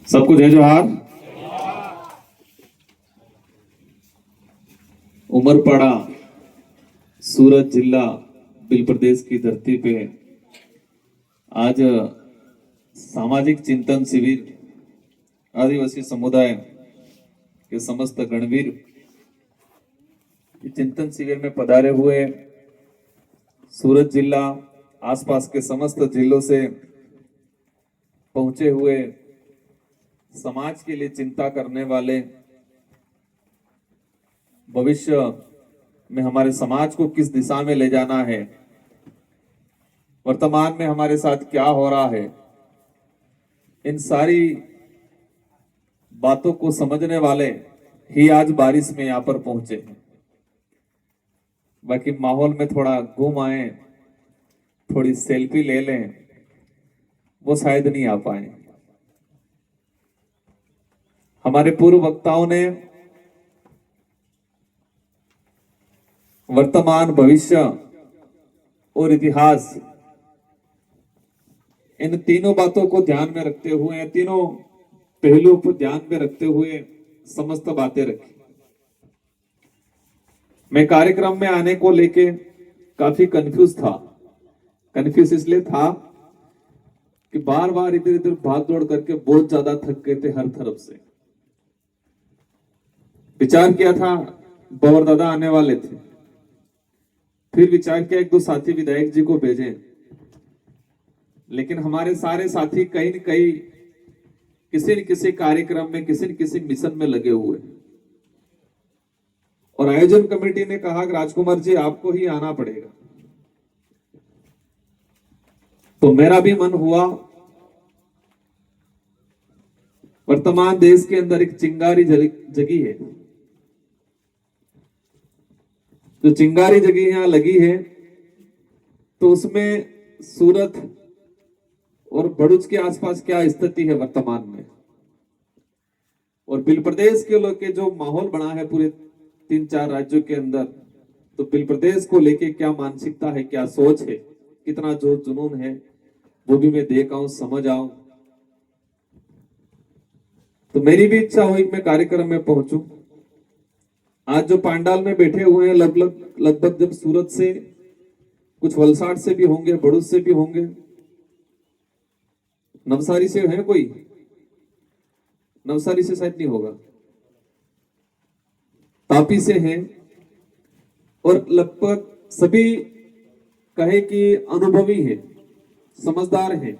सबको जय जोहार। उमरपाड़ा सूरत जिला बिल प्रदेश की धरती पे आज सामाजिक चिंतन शिविर आदिवासी समुदाय के समस्त गणवीर चिंतन शिविर में पधारे हुए सूरत जिला आसपास के समस्त जिलों से पहुंचे हुए समाज के लिए चिंता करने वाले, भविष्य में हमारे समाज को किस दिशा में ले जाना है, वर्तमान में हमारे साथ क्या हो रहा है, इन सारी बातों को समझने वाले ही आज बारिश में यहाँ पर पहुंचे हैं। बाकी माहौल में थोड़ा घूम आए, थोड़ी सेल्फी ले लें, वो शायद नहीं आ पाए। हमारे पूर्व वक्ताओं ने वर्तमान, भविष्य और इतिहास, इन तीनों बातों को ध्यान में रखते हुए, तीनों पहलुओं को ध्यान में रखते हुए समस्त बातें रखी। मैं कार्यक्रम में आने को लेके काफी कंफ्यूज था। कंफ्यूज इसलिए था कि बार बार इधर इधर भाग दौड़ करके बहुत ज्यादा थक गए थे हर तरफ से। विचार किया था बवर दादा आने वाले थे, फिर विचार किया एक दो साथी विधायक जी को भेजें, लेकिन हमारे सारे साथी कहीं न कहीं किसी न किसी कार्यक्रम में, किसी न किसी मिशन में लगे हुए, और आयोजन कमेटी ने कहा कि राजकुमार जी आपको ही आना पड़ेगा। तो मेरा भी मन हुआ। वर्तमान देश के अंदर एक चिंगारी जगी है, जो चिंगारी जगी यहां लगी है, तो उसमें सूरत और भरूच के आसपास क्या स्थिति है वर्तमान में, और बिल प्रदेश के लोग के जो माहौल बना है पूरे 3-4 राज्यों के अंदर, तो बिल प्रदेश को लेके क्या मानसिकता है, क्या सोच है, कितना जो जुनून है, वो भी मैं देख आऊं, समझ आऊं। तो मेरी भी इच्छा हुई मैं कार्यक्रम में पहुंचूं। आज जो पांडाल में बैठे हुए हैं लगभग जब सूरत से, कुछ वलसाड़ से भी होंगे, भरूच से भी होंगे, नवसारी से है कोई? नवसारी से शायद नहीं होगा, तापी से हैं, और लगभग सभी कहे कि अनुभवी हैं, समझदार हैं,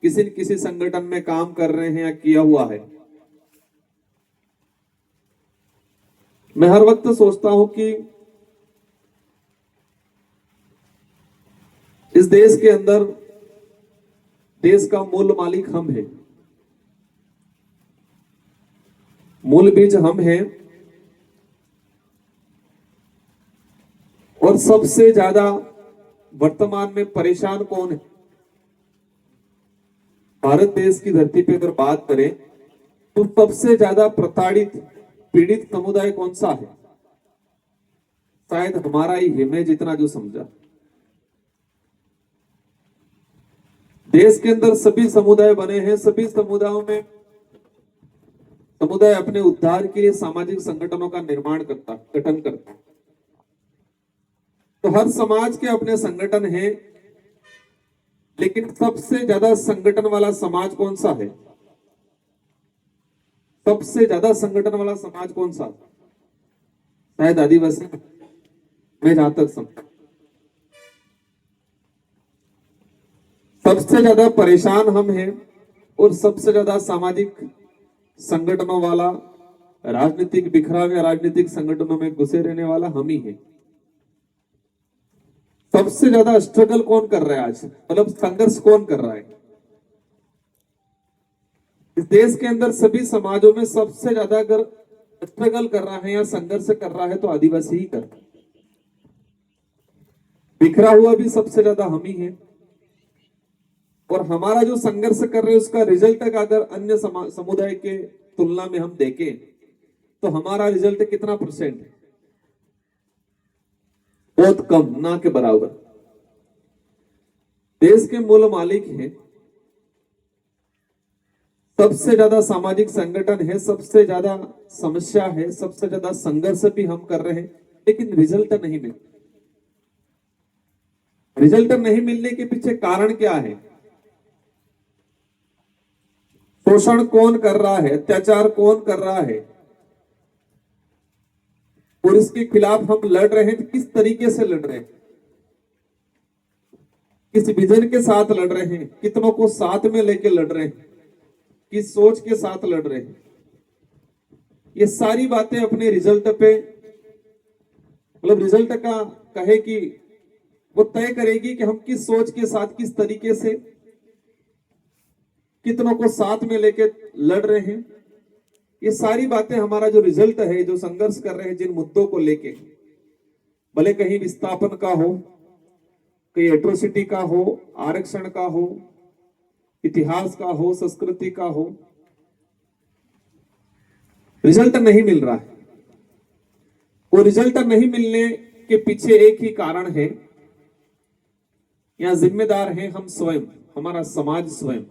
किसी न किसी संगठन में काम कर रहे हैं या किया हुआ है। मैं हर वक्त सोचता हूं कि इस देश के अंदर देश का मूल मालिक हम हैं, मूल बीज हम हैं, और सबसे ज्यादा वर्तमान में परेशान कौन है? भारत देश की धरती पे अगर बात करें तो सबसे ज्यादा प्रताड़ित, पीड़ित समुदाय कौन सा है? शायद हमारा ही है, मैं जितना जो समझा। देश के अंदर सभी समुदाय बने हैं, सभी समुदायों में समुदाय अपने उद्धार के लिए सामाजिक संगठनों का गठन करता। तो हर समाज के अपने संगठन हैं, लेकिन सबसे ज्यादा संगठन वाला समाज कौन सा है? सबसे ज्यादा संगठन वाला समाज कौन सा? शायद आदिवासी, मैं जहां तक समझ। सबसे ज्यादा परेशान हम हैं, और सबसे ज्यादा सामाजिक संगठनों वाला, राजनीतिक बिखराव, राजनीतिक संगठनों में घुसे रहने वाला हम ही है। सबसे ज्यादा स्ट्रगल कौन कर रहा है आज, मतलब संघर्ष कौन कर रहा है? इस देश के अंदर सभी समाजों में सबसे ज्यादा अगर स्ट्रगल कर रहा है या संघर्ष कर रहा है तो आदिवासी ही कर रहा है। बिखरा हुआ भी सबसे ज्यादा हम ही है, और हमारा जो संघर्ष कर रहे हैं उसका रिजल्ट अगर अन्य समुदाय के तुलना में हम देखें तो हमारा रिजल्ट कितना परसेंट है? बहुत कम, ना के बराबर। देश के मूल मालिक हैं, सबसे ज्यादा सामाजिक संगठन है, सबसे ज्यादा समस्या है, सबसे ज्यादा संघर्ष भी हम कर रहे हैं, लेकिन रिजल्ट नहीं मिल। रिजल्ट नहीं मिलने के पीछे कारण क्या है? शोषण कौन कर रहा है, अत्याचार कौन कर रहा है, और इसके खिलाफ हम लड़ रहे हैं तो किस तरीके से लड़ रहे हैं, किस विजन के साथ लड़ रहे हैं, कितनों को साथ में लेके लड़ रहे हैं, किस सोच के साथ लड़ रहे हैं। ये सारी बातें अपने रिजल्ट पे, मतलब रिजल्ट का कहे कि वो तय करेगी कि हम किस सोच के साथ, किस तरीके से, कितनों को साथ में लेके लड़ रहे हैं। ये सारी बातें हमारा जो रिजल्ट है, जो संघर्ष कर रहे हैं जिन मुद्दों को लेके, भले कहीं विस्थापन का हो, कहीं एट्रोसिटी का हो, आरक्षण का हो, इतिहास का हो, संस्कृति का हो, रिजल्ट नहीं मिल रहा है। वो रिजल्ट नहीं मिलने के पीछे एक ही कारण है, यहां जिम्मेदार हैं हम स्वयं, हमारा समाज स्वयं।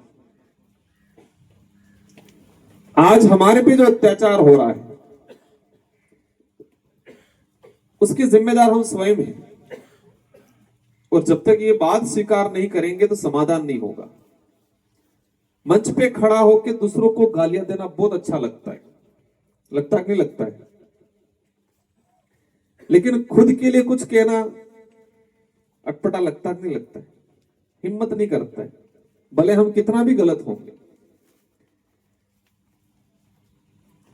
आज हमारे पे जो अत्याचार हो रहा है उसके जिम्मेदार हम स्वयं हैं, और जब तक ये बात स्वीकार नहीं करेंगे तो समाधान नहीं होगा। मंच पे खड़ा होकर दूसरों को गालियां देना बहुत अच्छा लगता है, लगता नहीं लगता है, लेकिन खुद के लिए कुछ कहना अटपटा लगता नहीं लगता है, हिम्मत नहीं करता है, भले हम कितना भी गलत होंगे।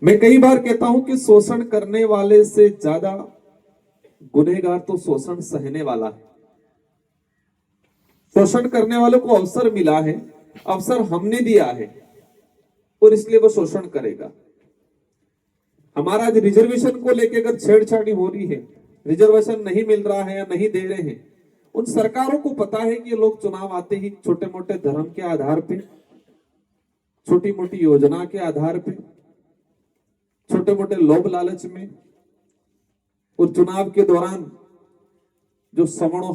मैं कई बार कहता हूं कि शोषण करने वाले से ज्यादा गुनहगार तो शोषण सहने वाला है। शोषण करने वालों को अवसर मिला है, अवसर हमने दिया है, और इसलिए वो शोषण करेगा। हमारा आज रिजर्वेशन को लेकर अगर छेड़छाड़ी हो रही है, रिजर्वेशन नहीं मिल रहा है या नहीं दे रहे हैं, उन सरकारों को पता है कि ये लोग चुनाव आते ही छोटे मोटे धर्म के आधार पे, छोटी मोटी योजना के आधार पे, छोटे मोटे लोभ लालच में, और चुनाव के दौरान जो सवर्णों